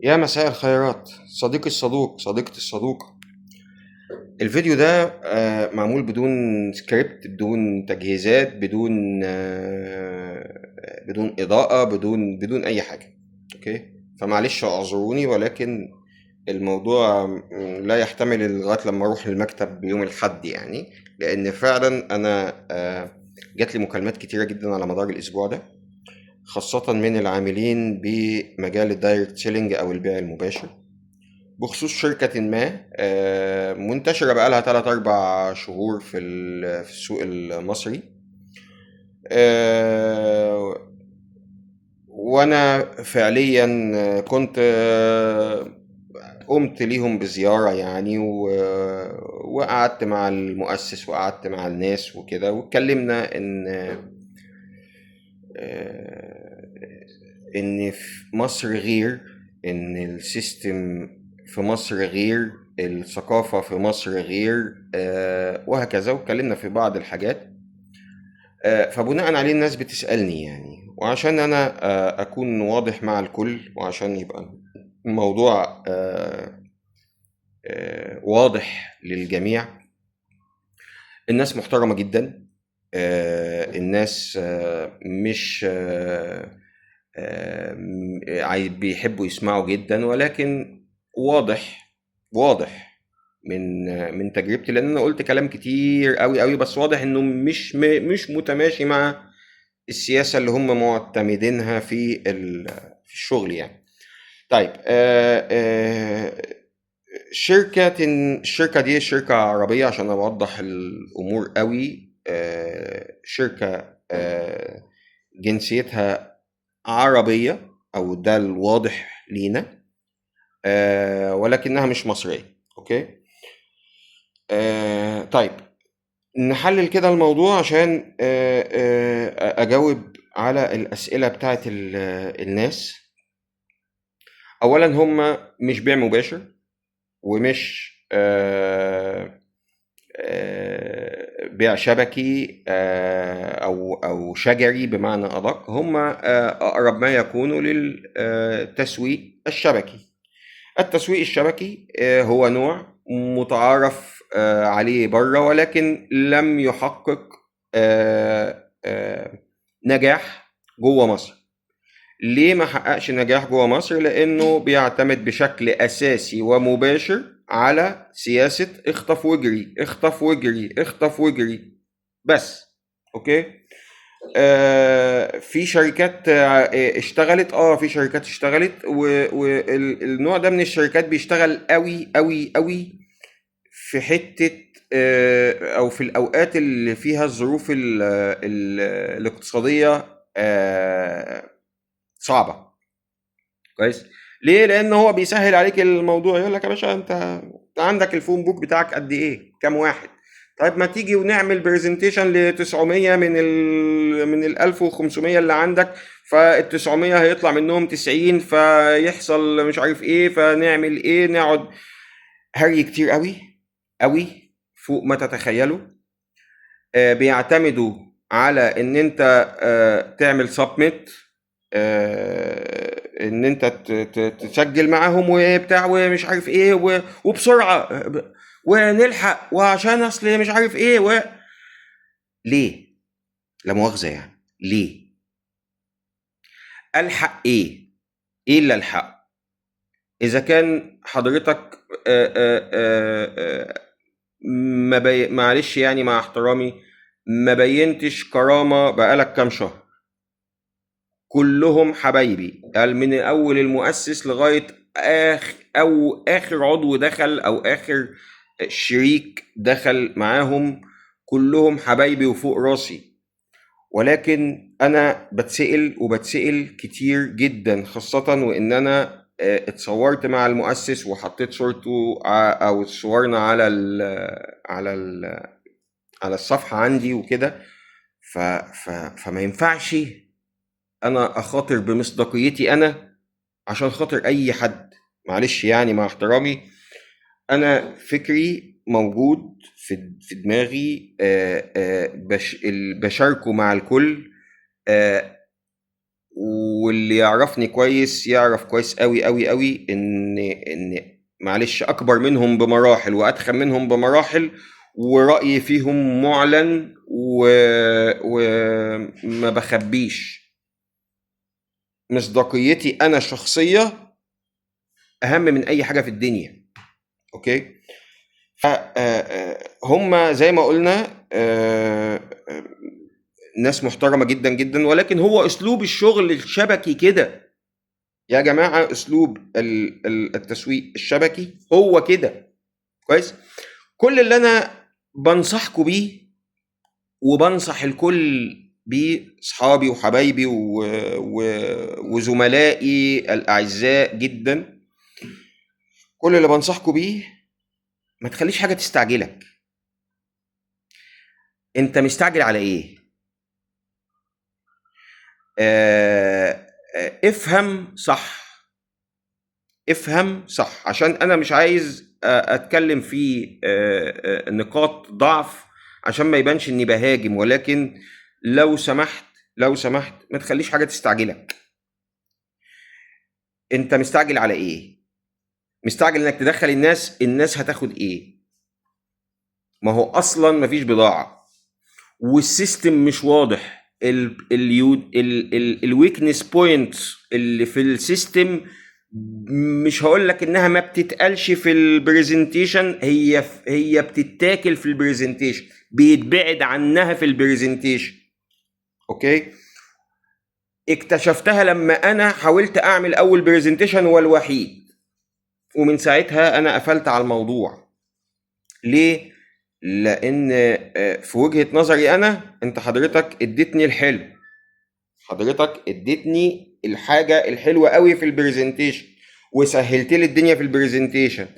يا مساء الخيرات صديقي الصدوق صديقتي الصدوقة. الفيديو ده معمول بدون سكريبت، بدون تجهيزات، بدون إضاءة، بدون أي حاجة. أوكي، فمعلش اعذروني، ولكن الموضوع لا يحتمل لغاية لما أروح المكتب يوم الأحد، يعني لأن فعلا أنا جات لي مكالمات كتيرة جدا على مدار الأسبوع ده، خاصة من العاملين بمجال الدايركت سيلينج أو البيع المباشر، بخصوص شركة ما منتشرة بقالها 3 4 شهور في السوق المصري. آه، وأنا فعليا كنت قمت ليهم بزيارة يعني، وقعدت مع المؤسس وقعدت مع الناس وكده، واتكلمنا آه، إن في مصر غير، إن السيستم في مصر غير، الثقافة في مصر غير، وهكذا، واتكلمنا في بعض الحاجات. فبناء عليه الناس بتسألني يعني، وعشان أنا أكون واضح مع الكل، وعشان يبقى الموضوع واضح للجميع. الناس محترمة جدا، الناس مش بيحبوا يسمعوا جدا، ولكن واضح من تجربتي، لان انا قلت كلام كتير قوي قوي، بس واضح انه مش متماشي مع السياسة اللي هم معتمدينها في الشغل يعني. طيب، الشركة دي شركة عربية عشان أوضح الأمور قوي. شركة جنسيتها عربية، أو ده الواضح لينا، ولكنها مش مصرية. أوكي. طيب، نحلل كده الموضوع عشان أجاوب على الأسئلة بتاعت الناس. أولا، هم مش بيع مباشر، ومش بيع شبكي أو شجري بمعنى أدق. هم أقرب ما يكونوا للتسويق الشبكي. التسويق الشبكي هو نوع متعارف عليه بره، ولكن لم يحقق نجاح جوه مصر. ليه ما حققش نجاح جوه مصر؟ لأنه بيعتمد بشكل أساسي ومباشر على سياسة اخطف واجري اخطف واجري اخطف واجري بس. اوكي. في شركات اشتغلت، في شركات اشتغلت، والنوع ده من الشركات بيشتغل قوي قوي قوي في حتة او في الاوقات اللي فيها الظروف الاقتصادية صعبة. كويس. ليه؟ لان هو بيسهل عليك الموضوع، يقول لك يا باشا انت عندك الفون بوك بتاعك قد ايه، كام واحد؟ طيب ما تيجي ونعمل برزنتيشن ل 900 من ال 1500 اللي عندك، فال 900 هيطلع منهم 90، فيحصل مش عارف ايه، فنعمل ايه؟ نقعد هري كتير قوي قوي فوق ما تتخيلوا. بيعتمدوا على ان انت تعمل سبميت، ان انت تسجل معاهم وبتاع ومش عارف ايه، وبسرعه ونلحق، وعشان اصل مش عارف ايه. ليه؟ لا مؤاخذه يعني، ليه الحق؟ ايه اللي الحق؟ اذا كان حضرتك معلش يعني، مع احترامي، ما بينتش كرامه بقالك كام شهر. كلهم حبايبي، قال من اول المؤسس لغايه اخر عضو دخل، او اخر شريك دخل معاهم، كلهم حبايبي وفوق راسي. ولكن انا بتسأل كتير جدا، خاصة وان انا اتصورت مع المؤسس وحطيت صورته او صورنا على الصفحة عندي وكده. فما ينفعش انا اخاطر بمصداقيتي انا عشان خاطر اي حد. معلش يعني، مع احترامي، انا فكري موجود في دماغي، بشاركه مع الكل. واللي يعرفني كويس يعرف كويس قوي قوي قوي ان معلش اكبر منهم بمراحل واتخن منهم بمراحل، ورأيي فيهم معلن وما بخبيش. مصداقيتي انا شخصية اهم من اي حاجة في الدنيا. اوكي، هم زي ما قلنا ناس محترمة جدا جدا، ولكن هو اسلوب الشغل الشبكي كده يا جماعة. اسلوب التسويق الشبكي هو كده. كويس. كل اللي انا بنصحكم بيه وبنصح الكل بيه، اصحابي وحبايبي وزملائي الاعزاء جدا، كل اللي بنصحكم بيه ما تخليش حاجة تستعجلك. انت مستعجل على ايه؟ افهم صح، افهم صح، عشان انا مش عايز اتكلم في نقاط ضعف عشان ما يبانش اني بهاجم، ولكن لو سمحت لو سمحت ما تخليش حاجة تستعجلك. انت مستعجل على ايه؟ مستعجل انك تدخل الناس هتاخد ايه؟ ما هو اصلا مفيش بضاعة والسيستم مش واضح. الويكنس بوينتس اللي في السيستم مش هقول لك انها ما بتتقالش في البرزنتيشن، هي بتتاكل في البرزنتيشن، بيتبعد عنها في البرزنتيشن. اوكي، اكتشفتها لما انا حاولت اعمل اول برزنتيشن والوحيد، ومن ساعتها انا قفلت على الموضوع. ليه؟ لان في وجهة نظري انا، انت حضرتك اديتني الحلو، حضرتك اديتني الحاجة الحلوة قوي في البرزنتيشن وسهلت لي الدنيا في البرزنتيشن.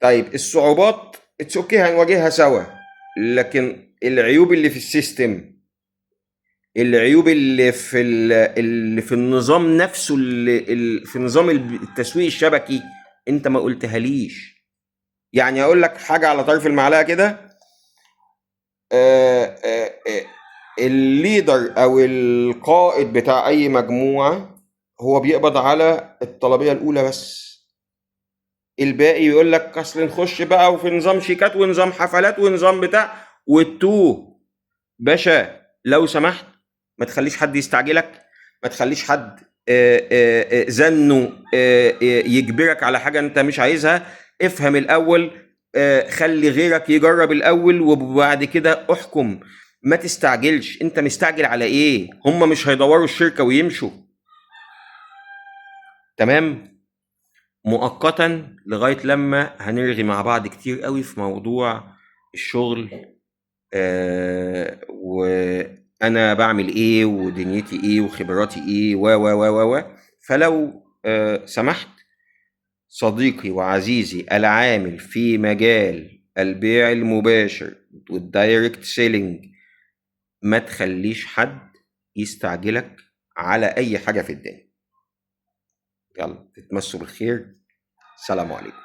طيب الصعوبات اتس اوكي هنواجهها سوا، لكن العيوب اللي في السيستم، العيوب اللي في النظام نفسه، اللي في نظام التسويق الشبكي، انت ما قلتها ليش. يعني اقول لك حاجة على طرف المعلقة كده، الليدر او القائد بتاع اي مجموعة هو بيقبض على الطلبية الاولى بس، الباقي يقول لك اصل نخش بقى وفي نظام شيكات ونظام حفلات ونظام بتاع والتوه. باشا لو سمحت ما تخليش حد يستعجلك، ما تخليش حد زنه يجبرك على حاجة انت مش عايزها. افهم الاول، خلي غيرك يجرب الاول وبعد كده احكم. ما تستعجلش. انت مستعجل على ايه؟ هم مش هيدوروا الشركة ويمشوا. تمام، مؤقتا لغاية لما هنرغي مع بعض كتير قوي في موضوع الشغل، وانا بعمل ايه ودنيتي ايه وخبراتي ايه و فلو سمحت صديقي وعزيزي العامل في مجال البيع المباشر والدايركت سيلينج، ما تخليش حد يستعجلك على اي حاجة في الدنيا. يلا تتمسوا بالخير. السلام عليكم.